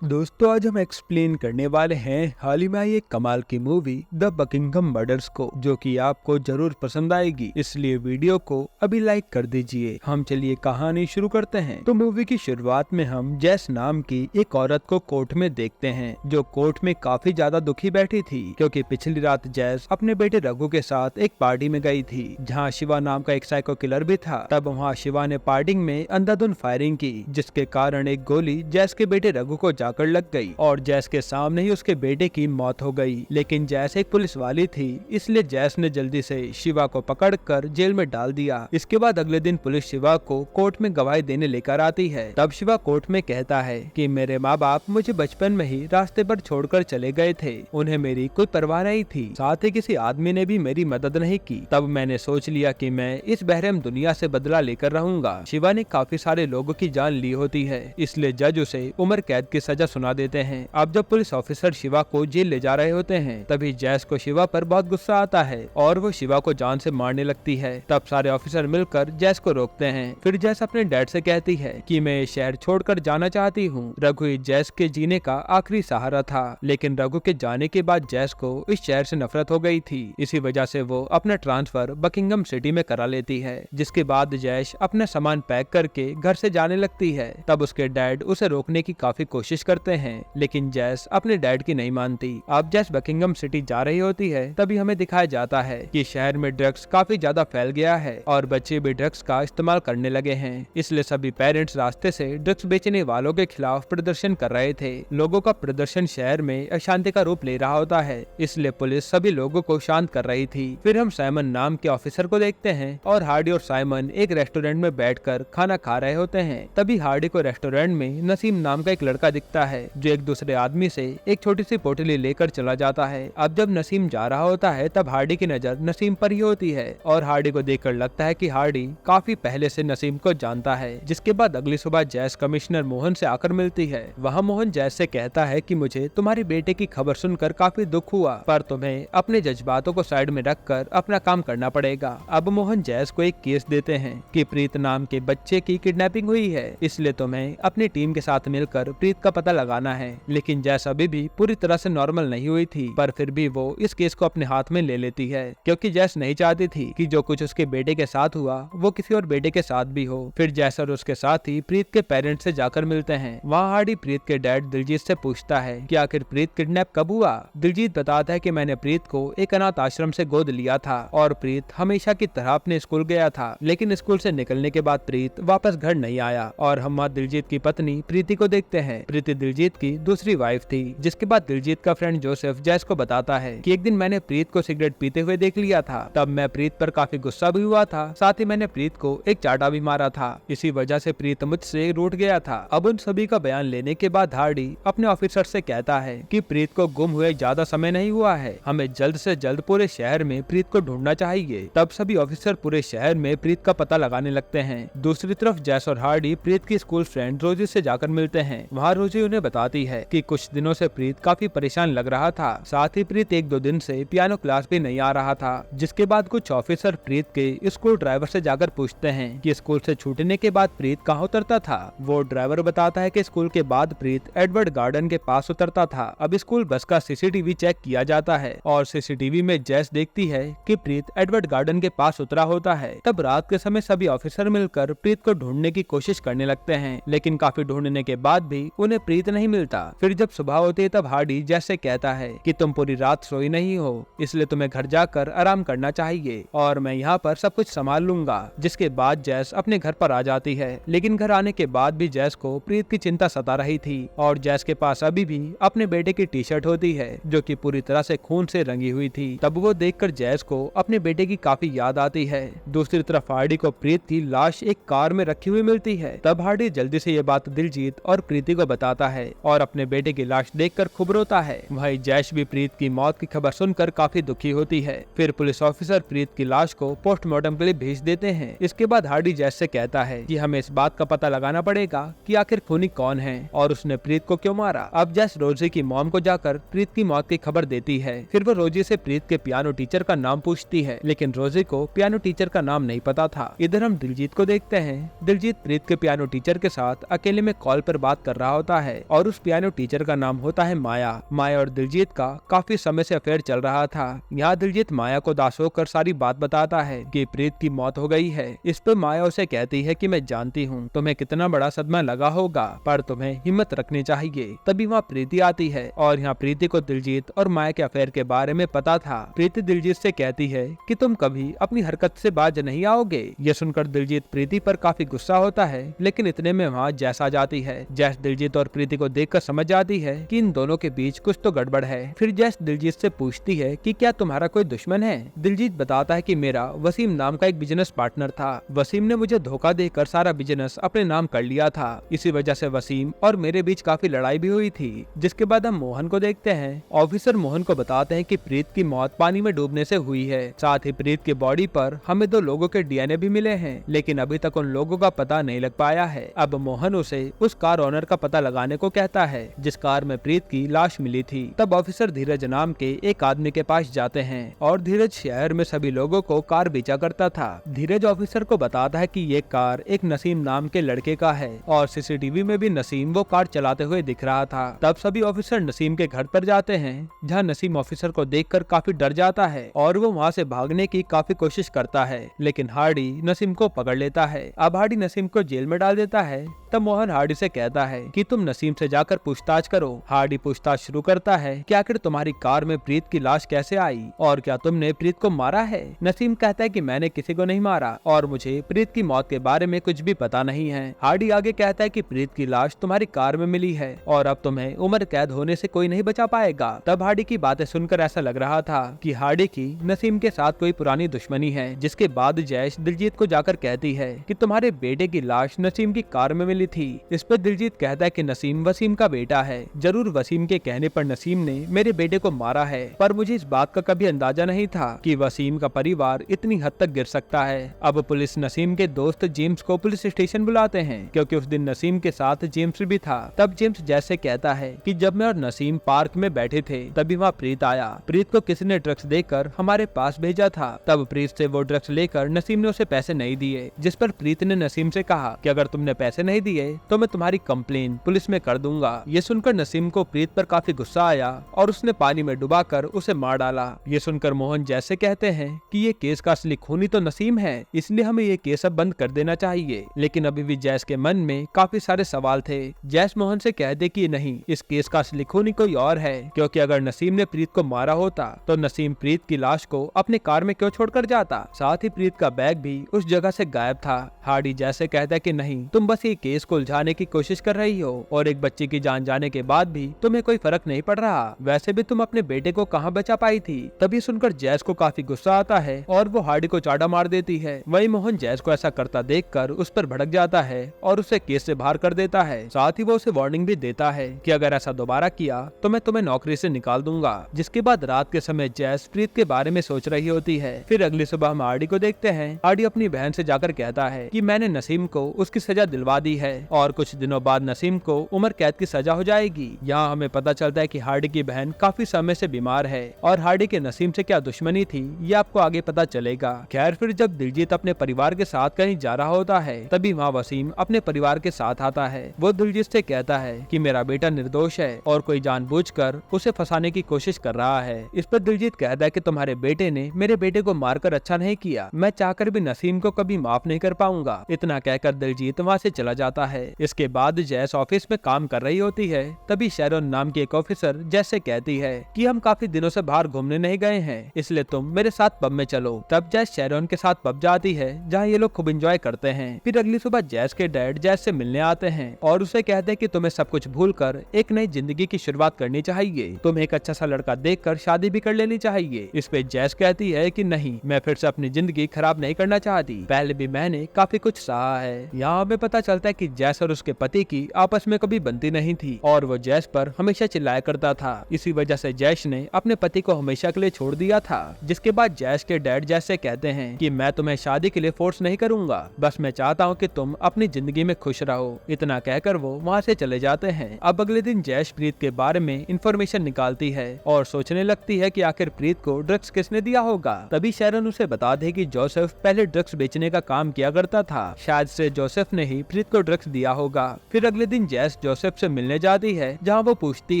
दोस्तों, आज हम एक्सप्लेन करने वाले हैं हाल ही में आई एक कमाल की मूवी द बकिंघम मर्डर्स को, जो कि आपको जरूर पसंद आएगी। इसलिए वीडियो को अभी लाइक कर दीजिए। हम चलिए कहानी शुरू करते हैं। तो मूवी की शुरुआत में हम जैस नाम की एक औरत को कोर्ट में देखते हैं, जो कोर्ट में काफी ज्यादा दुखी बैठी थी, क्योंकि पिछली रात जैस अपने बेटे रघु के साथ एक पार्टी में गई थी, जहाँ शिवा नाम का एक साइको किलर भी था। तब वहाँ शिवा ने पार्टी में अंधाधुंध फायरिंग की, जिसके कारण एक गोली जैस के बेटे रघु को जाकर लग गई और जैस के सामने ही उसके बेटे की मौत हो गई। लेकिन जैस एक पुलिस वाली थी, इसलिए जैस ने जल्दी से शिवा को पकड़कर जेल में डाल दिया। इसके बाद अगले दिन पुलिस शिवा को कोर्ट में गवाही देने लेकर आती है। तब शिवा कोर्ट में कहता है कि मेरे माँ बाप मुझे बचपन में ही रास्ते पर छोड़कर चले गए थे, उन्हें मेरी कोई परवाह नहीं थी, साथ ही किसी आदमी ने भी मेरी मदद नहीं की। तब मैंने सोच लिया कि मैं इस बहरम दुनिया से बदला लेकर रहूंगा। शिवा ने काफी सारे लोगों की जान ली होती है, इसलिए जज उसे उम्र कैद की सजा सुना देते हैं। अब जब पुलिस ऑफिसर शिवा को जेल ले जा रहे होते हैं, तभी जैस को शिवा पर बहुत गुस्सा आता है और वो शिवा को जान से मारने लगती है। तब सारे ऑफिसर मिलकर जैस को रोकते हैं। फिर जैस अपने डैड से कहती है कि मैं ये शहर छोड़कर जाना चाहती हूँ। रघु जैस के जीने का आखिरी सहारा था, लेकिन रघु के जाने के बाद जैस को इस शहर से नफरत हो गई थी। इसी वजह से वो अपना ट्रांसफर बकिंघम सिटी में करा लेती है, जिसके बाद जैस अपना सामान पैक करके घर से जाने लगती है। तब उसके डैड उसे रोकने की काफी कोशिश करते हैं, लेकिन जैस अपने डैड की नहीं मानती। अब जैस बकिंघम सिटी जा रही होती है, तभी हमें दिखाया जाता है कि शहर में ड्रग्स काफी ज्यादा फैल गया है और बच्चे भी ड्रग्स का इस्तेमाल करने लगे हैं। इसलिए सभी पेरेंट्स रास्ते से ड्रग्स बेचने वालों के खिलाफ प्रदर्शन कर रहे थे। लोगों का प्रदर्शन शहर में अशांति का रूप ले रहा होता है, इसलिए पुलिस सभी लोगों को शांत कर रही थी। फिर हम साइमन नाम के ऑफिसर को देखते हैं और हार्डी और साइमन एक रेस्टोरेंट में बैठकर खाना खा रहे होते हैं। तभी हार्डी को रेस्टोरेंट में नसीम नाम का एक लड़का दिखता है, जो एक दूसरे आदमी से एक छोटी सी पोटली लेकर चला जाता है। अब जब नसीम जा रहा होता है, तब हार्डी की नजर नसीम पर ही होती है और हार्डी को देखकर लगता है कि हार्डी काफी पहले से नसीम को जानता है। जिसके बाद अगली सुबह जैस कमिश्नर मोहन से आकर मिलती है। वहाँ मोहन जैस से कहता है कि मुझे तुम्हारे बेटे की खबर सुनकर काफी दुख हुआ, पर तुम्हें अपने जज्बातों को साइड में रखकर अपना काम करना पड़ेगा। अब मोहन जैस को एक केस देते हैं कि प्रीत नाम के बच्चे की किडनैपिंग हुई है, इसलिए तुम्हें अपनी टीम के साथ मिलकर प्रीत का पता लगाना है। लेकिन जैस अभी भी पूरी तरह से नॉर्मल नहीं हुई थी, पर फिर भी वो इस केस को अपने हाथ में ले लेती है, क्योंकि जैस नहीं चाहती थी कि जो कुछ उसके बेटे के साथ हुआ वो किसी और बेटे के साथ भी हो। फिर जैस और उसके साथ ही प्रीत के पेरेंट्स से जाकर मिलते हैं। वहाँ हार्डी प्रीत के डैड दिलजीत से पूछता है कि आखिर प्रीत किडनैप कब हुआ। दिलजीत बताता है कि मैंने प्रीत को एक अनाथ आश्रम से गोद लिया था और प्रीत हमेशा की तरह अपने स्कूल गया था, लेकिन स्कूल से निकलने के बाद प्रीत वापस घर नहीं आया। और हम दिलजीत की पत्नी प्रीति को देखते हैं। प्रीति दिलजीत की दूसरी वाइफ थी। जिसके बाद दिलजीत का फ्रेंड जोसेफ जैस को बताता है कि एक दिन मैंने प्रीत को सिगरेट पीते हुए देख लिया था। तब मैं प्रीत पर काफी गुस्सा भी हुआ था, साथ ही मैंने प्रीत को एक चाटा भी मारा था। इसी वजह से प्रीत मुझसे रूठ गया था। अब उन सभी का बयान लेने के बाद हार्डी अपने ऑफिसर से कहता है कि प्रीत को गुम हुए ज्यादा समय नहीं हुआ है, हमें जल्द से जल्द पूरे शहर में प्रीत को ढूंढना चाहिए। तब सभी ऑफिसर पूरे शहर में प्रीत का पता लगाने लगते हैं। दूसरी तरफ जैस और हार्डी प्रीत की स्कूल फ्रेंड रोजी से जाकर मिलते हैं। वहाँ रोजी उन्हें बताती है कि कुछ दिनों से प्रीत काफी परेशान लग रहा था, साथ ही प्रीत एक दो दिन से पियानो क्लास भी नहीं आ रहा था। जिसके बाद कुछ ऑफिसर प्रीत के स्कूल ड्राइवर से जाकर पूछते हैं कि स्कूल से छूटने के बाद प्रीत कहाँ उतरता था। वो ड्राइवर बताता है कि स्कूल के बाद प्रीत एडवर्ड गार्डन के पास उतरता था। अब स्कूल बस का सीसीटीवी चेक किया जाता है और सीसीटीवी में जैस देखती है कि प्रीत एडवर्ड गार्डन के पास उतरा होता है। तब रात के समय सभी ऑफिसर मिलकर प्रीत को ढूंढने की कोशिश करने लगते हैं, लेकिन काफी ढूंढने के बाद भी उन्हें प्रीत नहीं मिलता। फिर जब सुबह होती है, तब हार्डी जैस से कहता है कि तुम पूरी रात सोई नहीं हो, इसलिए तुम्हें घर जाकर आराम करना चाहिए और मैं यहाँ पर सब कुछ संभाल लूंगा। जिसके बाद जैस अपने घर पर आ जाती है, लेकिन घर आने के बाद भी जैस को प्रीत की चिंता सता रही थी और जैस के पास अभी भी अपने बेटे की टी शर्ट होती है, जो कि पूरी तरह से खून से रंगी हुई थी। तब वो देखकर जैस को अपने बेटे की काफी याद आती है। दूसरी तरफ हार्डी को प्रीत की लाश एक कार में रखी हुई मिलती है। तब हार्डी जल्दी से ये बात दिलजीत और प्रीति को बताता है और अपने बेटे की लाश देखकर खूब रोता है। वहीं जैश भी प्रीत की मौत की खबर सुनकर काफी दुखी होती है। फिर पुलिस ऑफिसर प्रीत की लाश को पोस्टमार्टम के लिए भेज देते हैं। इसके बाद हार्डी जैस से कहता है कि हमें इस बात का पता लगाना पड़ेगा कि आखिर खूनी कौन है और उसने प्रीत को क्यों मारा। अब जैस रोजी की मॉम को जाकर प्रीत की मौत की खबर देती है। फिर वो रोजी से प्रीत के पियानो टीचर का नाम पूछती है, लेकिन रोजी को पियानो टीचर का नाम नहीं पता था। इधर हम दिलजीत को देखते हैं। दिलजीत प्रीत के पियानो टीचर के साथ अकेले में कॉल पर बात कर रहा होता है और उस पियानो टीचर का नाम होता है माया। माया और दिलजीत का काफी समय से अफेयर चल रहा था। यहाँ दिलजीत माया को दास होकर सारी बात बताता है कि प्रीत की मौत हो गई है। इस पर माया उसे कहती है कि मैं जानती हूँ तुम्हें कितना बड़ा सदमा लगा होगा, पर तुम्हें हिम्मत रखनी चाहिए। तभी वहाँ प्रीति आती है और यहाँ प्रीति को दिलजीत और माया के अफेयर के बारे में पता था। प्रीति दिलजीत से कहती है कि तुम कभी अपनी हरकत से बाज नहीं आओगे। ये सुनकर दिलजीत प्रीति पर काफी गुस्सा होता है, लेकिन इतने में वहाँ जैस आ जाती है। जैस दिलजीत और प्रीति को देखकर समझ जाती है कि इन दोनों के बीच कुछ तो गड़बड़ है। फिर जैस दिलजीत से पूछती है कि क्या तुम्हारा कोई दुश्मन है। दिलजीत बताता है कि मेरा वसीम नाम का एक बिजनेस पार्टनर था। वसीम ने मुझे धोखा देकर सारा बिजनेस अपने नाम कर लिया था। इसी वजह से वसीम और मेरे बीच काफी लड़ाई भी हुई थी। जिसके बाद हम मोहन को देखते हैं। ऑफिसर मोहन को बताते हैं कि प्रीत की मौत पानी में डूबने से हुई है। साथ ही प्रीत की बॉडी पर हमें 2 लोगों के डीएनए भी मिले हैं, लेकिन अभी तक उन लोगों का पता नहीं लग पाया है। अब मोहन उसे उस कार ओनर का पता लगाने को कहता है जिस कार में प्रीत की लाश मिली थी। तब ऑफिसर धीरज नाम के एक आदमी के पास जाते हैं और धीरज शहर में सभी लोगों को कार बेचा करता था। धीरज ऑफिसर को बताता है कि ये कार एक नसीम नाम के लड़के का है और सीसीटीवी में भी नसीम वो कार चलाते हुए दिख रहा था। तब सभी ऑफिसर नसीम के घर पर जाते हैं, जहाँ नसीम ऑफिसर को देखकर काफी डर जाता है और वो वहाँ से भागने की काफी कोशिश करता है, लेकिन हार्डी नसीम को पकड़ लेता है। अब हार्डी नसीम को जेल में डाल देता है। तब मोहन हार्डी से कहता है कि तुम नसीम से जाकर पूछताछ करो। हार्डी पूछताछ शुरू करता है कि आखिर तुम्हारी कार में प्रीत की लाश कैसे आई और क्या तुमने प्रीत को मारा है। नसीम कहता है कि मैंने किसी को नहीं मारा और मुझे प्रीत की मौत के बारे में कुछ भी पता नहीं है। हार्डी आगे कहता है कि प्रीत की लाश तुम्हारी कार में मिली है और अब तुम्हें उम्र कैद होने से कोई नहीं बचा पाएगा। तब हार्डी की बातें सुनकर ऐसा लग रहा था कि हार्डी की नसीम के साथ कोई पुरानी दुश्मनी है। जिसके बाद जैश दिलजीत को जाकर कहती है कि तुम्हारे बेटे की लाश नसीम की कार में मिली थी। इस पर दिलजीत कहता है कि नसीम वसीम का बेटा है। जरूर वसीम के कहने पर नसीम ने मेरे बेटे को मारा है, पर मुझे इस बात का कभी अंदाजा नहीं था कि वसीम का परिवार इतनी हद तक गिर सकता है। अब पुलिस नसीम के दोस्त जेम्स को पुलिस स्टेशन बुलाते हैं, क्योंकि उस दिन नसीम के साथ जेम्स भी था। तब जेम्स जैसे कहता है कि जब मैं और नसीम पार्क में बैठे थे तभी वहाँ प्रीत आया। प्रीत को किसी ने ड्रग्स देकर हमारे पास भेजा था। तब प्रीत से वो ड्रग्स लेकर नसीम ने उसे पैसे नहीं दिए, जिस पर प्रीत ने नसीम से कहा कि अगर तुमने पैसे नहीं दिए तो मैं तुम्हारी कंप्लेन पुलिस में कर दूंगा। ये सुनकर नसीम को प्रीत पर काफी गुस्सा आया और उसने पानी में डुबाकर उसे मार डाला। ये सुनकर मोहन जैसे कहते हैं कि ये केस का असली खूनी तो नसीम है, इसलिए हमें ये केस अब बंद कर देना चाहिए। लेकिन अभी भी जैस के मन में काफी सारे सवाल थे। जैस मोहन से कह दे कि नहीं, इस केस का असली खूनी कोई और है, क्योंकि अगर नसीम ने प्रीत को मारा होता तो नसीम प्रीत की लाश को अपने कार में क्यों छोड़कर जाता। साथ ही प्रीत का बैग भी उस जगह से गायब था। हार्डी जैसे कहता है कि नहीं, तुम बस ये केस को उलझाने की कोशिश कर रही हो और एक बच्चे की जान जाने के बाद भी तुम्हें कोई फर्क नहीं पड़ रहा। वैसे भी तुम अपने बेटे को कहाँ बचा पाई थी। तभी सुनकर जैस को काफी गुस्सा आता है और वो हार्डी को चाटा मार देती है। वही मोहन जैस को ऐसा करता देखकर उस पर भड़क जाता है और उसे केस से बाहर कर देता है। साथ ही वो उसे वार्निंग भी देता है कि अगर ऐसा दोबारा किया तो मैं तुम्हें नौकरी से निकाल दूंगा। जिसके बाद रात के समय जैस प्रीत के बारे में सोच रही होती है। फिर अगली सुबह हम हार्डी को देखते हैं। हार्डी अपनी बहन से जाकर कहता है कि मैंने नसीम को उसकी सजा दिलवा दी है और कुछ दिनों बाद नसीम को उम्र कैद की सजा हो जाएगी। यहाँ हमें पता चलता है कि हार्डी की बहन काफी समय से बीमार है और हार्डी के नसीम से क्या दुश्मनी थी ये आपको आगे पता चलेगा। खैर, फिर जब दिलजीत अपने परिवार के साथ कहीं जा रहा होता है तभी वहाँ वसीम अपने परिवार के साथ आता है। वो दिलजीत से कहता है कि मेरा बेटा निर्दोष है और कोई जानबूझकर उसे फंसाने की कोशिश कर रहा है। इस पर दिलजीत कहता है कि तुम्हारे बेटे ने मेरे बेटे को मारकर अच्छा नहीं किया, मैं चाहकर भी नसीम को कभी माफ नहीं कर पाऊंगा। इतना कहकर दिलजीत वहाँ से चला जाता है। इसके बाद जैस ऑफिस में काम कर रही होती है। तभी शैरोन नाम की एक ऑफिसर जैसे कहती है कि हम काफी दिनों से बाहर घूमने नहीं गए हैं, इसलिए तुम मेरे साथ पब में चलो। तब जैस शैरोन के साथ पब जाती है, जहाँ ये लोग खूब एंजॉय करते हैं। फिर अगली सुबह जैस के डैड जैस से मिलने आते हैं और उसे कहते हैं कि तुम्हें सब कुछ भूलकर एक नई जिंदगी की शुरुआत करनी चाहिए। तुम्हें एक अच्छा सा लड़का देखकर शादी भी कर लेनी चाहिए। इस पे जैस कहती है कि नहीं, मैं फिर से अपनी जिंदगी खराब नहीं करना चाहती, पहले भी मैंने काफी कुछ सहा है। यहाँ हमें पता चलता है कि जैस और उसके पति की आपस में कभी बनती नहीं थी और वो जैस पर हमेशा चिल्लाया करता था। इसी वजह से जैस ने अपने पति को हमेशा के लिए छोड़ दिया था। जिसके बाद जैस के डैड जैस से कहते हैं कि मैं तुम्हें शादी के लिए फोर्स नहीं करूंगा, बस मैं चाहता हूँ कि तुम अपनी जिंदगी में खुश रहो। इतना कहकर वो वहाँ से चले जाते हैं। अब अगले दिन जैस प्रीत के बारे में इंफॉर्मेशन निकालती है और सोचने लगती है कि आखिर प्रीत को ड्रग्स किसने दिया होगा। तभी शैरन उसे बता दे कि जोसेफ पहले ड्रग्स बेचने का काम किया करता था, शायद से जोसेफ ने ही प्रीत को ड्रग्स दिया होगा। फिर अगले दिन जैस जैस जोसेफ से मिलने जाती है, जहाँ वो पूछती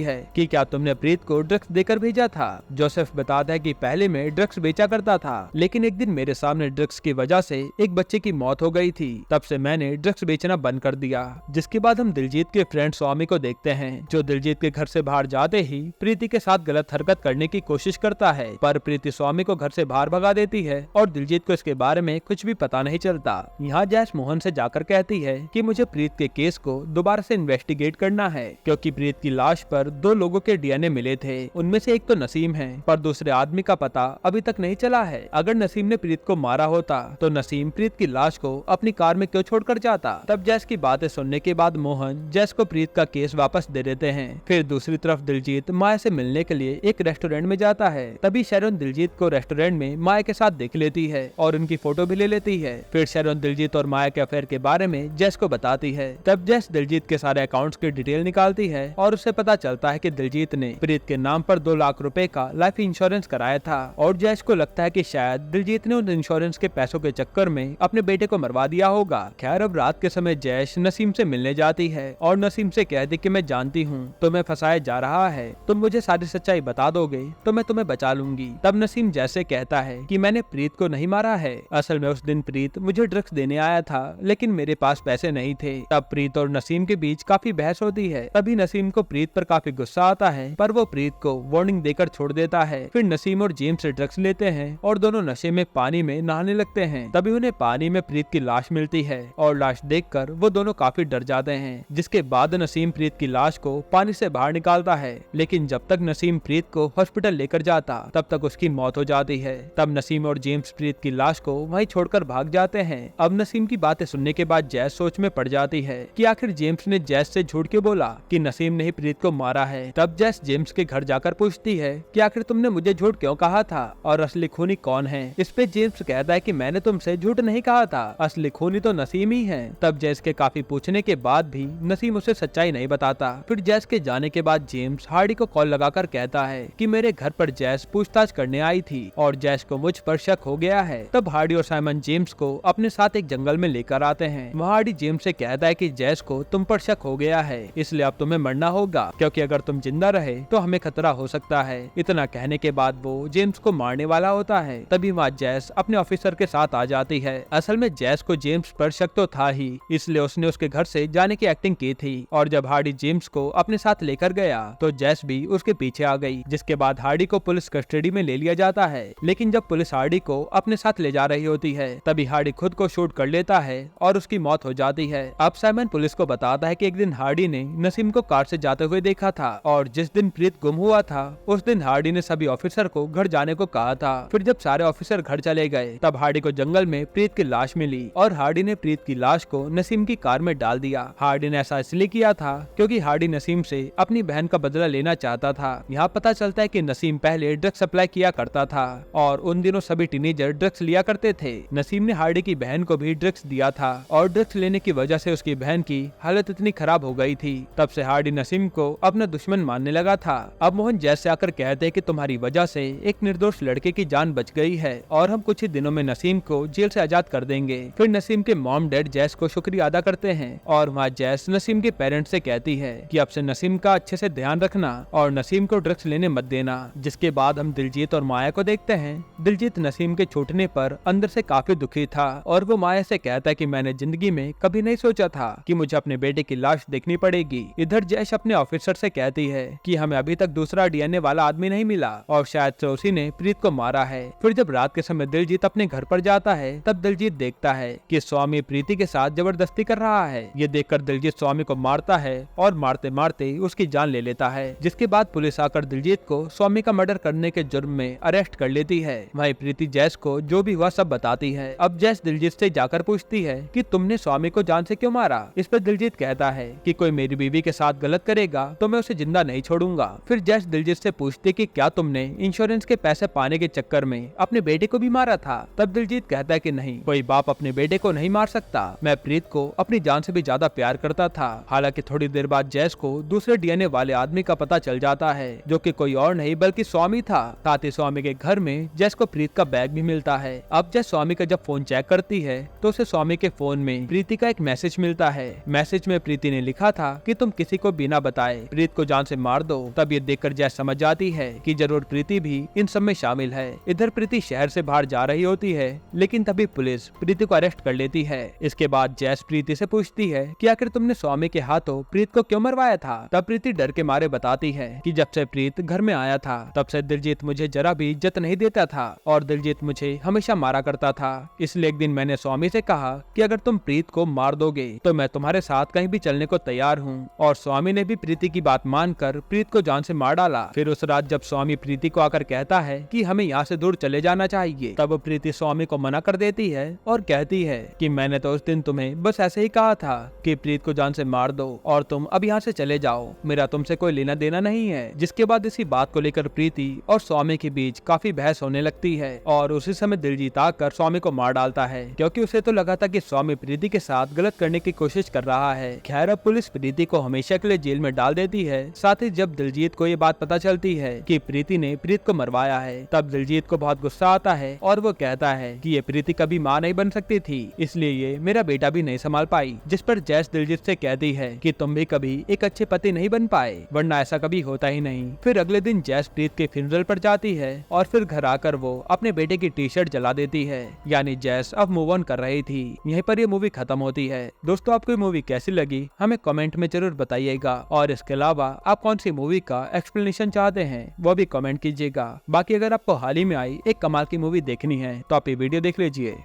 है कि क्या तुमने प्रीत को ड्रग्स देकर भेजा था। जोसेफ बताता है कि पहले मैं ड्रग्स बेचा करता था, लेकिन एक दिन मेरे सामने ड्रग्स की वजह से एक बच्चे की मौत हो गई थी। तब से मैंने ड्रग्स बेचना बंद कर दिया। जिसके बाद हम दिलजीत के फ्रेंड स्वामी को देखते हैं, जो दिलजीत के घर से बाहर जाते ही प्रीति के साथ गलत हरकत करने की कोशिश करता है, पर प्रीति स्वामी को घर से बाहर भगा देती है और दिलजीत को इसके बारे में कुछ भी पता नहीं चलता। यहाँ जैस मोहन से जाकर कहती है कि मुझे प्रीत के केस को दोबारा से इन्वेस्टिगेट करना है, क्योंकि प्रीत की लाश पर 2 लोगों के डीएनए मिले थे। उनमें से एक तो नसीम है, पर दूसरे आदमी का पता अभी तक नहीं चला है। अगर नसीम ने प्रीत को मारा होता तो नसीम प्रीत की लाश को अपनी कार में क्यों छोड़कर जाता। तब जैस की बातें सुनने के बाद मोहन जैस को प्रीत का केस वापस दे देते हैं। फिर दूसरी तरफ दिलजीत माया से मिलने के लिए एक रेस्टोरेंट में जाता है। तभी शैरोन दिलजीत को रेस्टोरेंट में माया के साथ देख लेती है और उनकी फोटो भी ले लेती है। फिर शैरोन दिलजीत और माया के अफेयर के बारे में जैस को बताती है। तब जैस दिलजीत के सारे अकाउंट्स की डिटेल निकालती है और उसे पता चलता है कि दिलजीत ने प्रीत के नाम पर 2 लाख रुपए का लाइफ इंश्योरेंस कराया था और जैस को लगता है कि शायद दिलजीत ने उन इंश्योरेंस के पैसों के चक्कर में अपने बेटे को मरवा दिया होगा। खैर अब रात के समय जैस नसीम से मिलने जाती है और नसीम से कहती कि मैं जानती हूँ तुम्हें फंसाया जा रहा है, तुम मुझे सारी सच्चाई बता दोगे तो मैं तुम्हें बचा लूंगी। तब नसीम जैसे कहता है कि मैंने प्रीत को नहीं मारा है, असल में उस दिन प्रीत मुझे ड्रग्स देने आया था, लेकिन मेरे पास पैसे नहीं थे। तब प्रीत और नसीम के बीच काफी बहस होती है। तभी नसीम को प्रीत पर काफी गुस्सा आता है, पर वो प्रीत को वार्निंग देकर छोड़ देता है। फिर नसीम और जेम्स ड्रग्स लेते हैं और दोनों नशे में पानी में नहाने लगते हैं। तभी उन्हें पानी में प्रीत की लाश मिलती है और लाश देखकर वो दोनों काफी डर जाते हैं। जिसके बाद नसीम प्रीत की लाश को पानी से बाहर निकालता है, लेकिन जब तक नसीम प्रीत को हॉस्पिटल लेकर जाता तब तक उसकी मौत हो जाती है। तब नसीम और जेम्स प्रीत की लाश को वहीं छोड़कर भाग जाते हैं। अब नसीम की बातें सुनने के बाद जैस सोच में पड़ जाती है कि आखिर जेम्स ने जैस से झूठ क्यों बोला कि नसीम ने ही प्रीत को मारा है। तब जैस जेम्स के घर जाकर पूछती है कि आखिर तुमने मुझे झूठ क्यों कहा था और असली खूनी कौन है। इस पे जेम्स कहता है कि मैंने तुमसे झूठ नहीं कहा था, असली खूनी तो नसीम ही है। तब जैस के काफी पूछने के बाद भी नसीम उसे सच्चाई नहीं बताता। फिर जैस के जाने के बाद जेम्स हार्डी को कॉल लगाकर कहता है कि मेरे घर पर जैस पूछताछ करने आई थी और जैस को मुझ पर शक हो गया है। तब हार्डी और साइमन जेम्स को अपने साथ एक जंगल में लेकर आते हैं। वहाँ हार्डी जेम्स से कहता है कि जैस को तुम पर शक हो गया है, इसलिए अब तुम्हें मरना होगा, क्योंकि अगर तुम जिंदा रहे तो हमें खतरा हो सकता है। इतना कहने के बाद वो जेम्स को मारने वाला होता है। तभी वहाँ जैस अपने ऑफिसर के साथ आ जाती है। असल में जैस को जेम्स पर शक तो था ही, इसलिए उसने उसके घर से जाने की एक्टिंग की थी और जब हार्डी जेम्स को अपने साथ लेकर गया तो जैस भी उसके पीछे आ गई। जिसके बाद हार्डी को पुलिस कस्टडी में ले लिया जाता है। लेकिन जब पुलिस हार्डी को अपने साथ ले जा रही होती है तभी हार्डी खुद को शूट कर लेता है और उसकी मौत हो जाती है। अब साइमन पुलिस को बताता है कि एक दिन हार्डी ने नसीम को कार से जाते हुए देखा था और जिस दिन प्रीत गुम हुआ था उस दिन हार्डी ने सभी ऑफिसर को घर जाने को कहा था। फिर जब सारे ऑफिसर घर चले गए तब हार्डी को जंगल में प्रीत की लाश मिली और हार्डी ने प्रीत की लाश को नसीम की कार में डाल दिया। हार्डी ने ऐसा इसलिए किया था क्योंकि हार्डी नसीम से अपनी बहन का बदला लेना चाहता था। यहाँ पता चलता है कि नसीम पहले ड्रग्स सप्लाई किया करता था और उन दिनों सभी टीनेजर ड्रग्स लिया करते थे। नसीम ने हार्डी की बहन को भी ड्रग्स दिया था और ड्रग्स लेने की वजह से उसकी बहन की हालत इतनी खराब हो गई थी। तब से हार्डी नसीम को अपना दुश्मन मानने लगा था। अब मोहन जैसे आकर कहते हैं कि तुम्हारी वजह से एक निर्दोष लड़के की जान बच गई है और हम कुछ ही दिनों में नसीम को जेल से आजाद कर देंगे। फिर नसीम के मॉम डैड जैस को शुक्रिया अदा करते हैं और वहाँ जैस नसीम के पेरेंट्स से कहती है कि अब से नसीम का अच्छे से ध्यान रखना और नसीम को ड्रग्स लेने मत देना। जिसके बाद हम दिलजीत और माया को देखते हैं। दिलजीत नसीम के छूटने पर अंदर से काफी दुखी था और वो माया से कहता है कि मैंने जिंदगी में कभी नहीं सोचा था कि मुझे अपने बेटे की लाश देखनी पड़ेगी। इधर जैश अपने ऑफिसर से कहती है कि हमें अभी तक दूसरा डीएनए वाला आदमी नहीं मिला और शायद से उसी ने प्रीत को मारा है। फिर जब रात के समय दिलजीत अपने घर पर जाता है तब दिलजीत देखता है कि स्वामी प्रीति के साथ जबरदस्ती कर रहा है। ये देखकर दिलजीत स्वामी को मारता है और मारते मारते उसकी जान ले लेता है। जिसके बाद पुलिस आकर दिलजीत को स्वामी का मर्डर करने के जुर्म में अरेस्ट कर लेती है। वहीं प्रीति जैस को जो भी हुआ सब बताती है। अब जैस दिलजीत से जाकर पूछती है कि तुमने स्वामी को जान से क्यों मारा। इस पर दिलजीत कहता है कि कोई मेरी बीवी के साथ गलत करेगा तो मैं उसे जिंदा नहीं छोड़ूंगा। फिर जैस दिलजीत से पूछती कि क्या तुमने इंश्योरेंस के पैसे पाने के चक्कर में अपने बेटे को भी मारा था। तब दिलजीत कहता है कि नहीं, कोई बाप अपने बेटे को नहीं मार सकता। मैं प्रीत को अपनी जान से भी ज्यादा प्यार करता था। हालांकि थोड़ी देर बाद जैस को दूसरे डीएनए वाले आदमी का पता चल जाता है जो कि कोई और नहीं बल्कि स्वामी था। साथ ही स्वामी के घर में जैस को प्रीत का बैग भी मिलता है। अब जैस स्वामी का जब फोन चेक करती है तो उसे स्वामी के फोन में प्रीति का एक मैसेज मिलता है। मैसेज में प्रीति ने लिखा था कि तुम किसी को बिना बताए प्रीत को जान से मार दो। तब ये देखकर जैस समझ जाती है कि जरूर प्रीति भी इन सब में शामिल है। इधर प्रीति शहर से बाहर जा रही होती है, लेकिन तभी पुलिस प्रीति को अरेस्ट कर लेती है। इसके बाद जैस प्रीति से पूछती है कि आखिर तुमने स्वामी के हाथों प्रीत को क्यों मरवाया था। तब प्रीति डर के मारे बताती है कि जब से प्रीत घर में आया था तब से दिलजीत मुझे जरा भी इज्जत नहीं देता था और दिलजीत मुझे हमेशा मारा करता था। इसलिए एक दिन मैंने स्वामी से कहा कि अगर तुम प्रीत को मार दोगे तो मैं तुम्हारे साथ कहीं भी चलने को तैयार हूँ। और स्वामी ने भी प्रीति की बात मानकर प्रीत को जान से मार डाला। फिर उस रात जब स्वामी प्रीति को आकर कहता है कि हमें यहाँ से दूर चले जाना चाहिए, तब प्रीति स्वामी को मना कर देती है और कहती है कि मैंने तो उस दिन तुम्हें बस ऐसे ही कहा था कि प्रीत को जान से मार दो और तुम अब यहाँ से चले जाओ, मेरा तुमसे कोई लेना देना नहीं है। जिसके बाद इसी बात को लेकर प्रीति और स्वामी के बीच काफी बहस होने लगती है और उसी समय दिलजीत आकर स्वामी को मार डालता है, क्योंकि उसे तो लगा था कि स्वामी प्रीति के साथ गलत करने की कोशिश कर रहा है। खैर अब पुलिस प्रीति को हमेशा के लिए जेल में डाल देती है। साथ ही जब दिलजीत को ये बात पता चलती है कि प्रीति ने प्रीत को मरवाया है, तब दिलजीत को बहुत गुस्सा आता है और वो कहता है कि ये प्रीति कभी माँ नहीं बन सकती थी, इसलिए ये मेरा बेटा भी नहीं संभाल पाई। जिस पर जैस दिलजीत से कहती है कि तुम भी कभी एक अच्छे पति नहीं बन पाए, वरना ऐसा कभी होता ही नहीं। फिर अगले दिन जैस प्रीत के फ्यूनरल पर जाती है और फिर घर आकर वो अपने बेटे की टी शर्ट जला देती है। यानी जैस अब मूव ऑन कर रही थी। यहीं पर ये मूवी खत्म होती है। दोस्तों आपको ये मूवी कैसी लगी हमें कमेंट में जरूर बताइएगा, और इसके अलावा आप कौन सी मूवी का एक्सप्लेनेशन चाहते हैं वो भी कमेंट कीजिएगा। बाकी अगर आपको हाल ही में आई एक कमाल की मूवी देखनी है तो आप ये वीडियो देख लीजिए।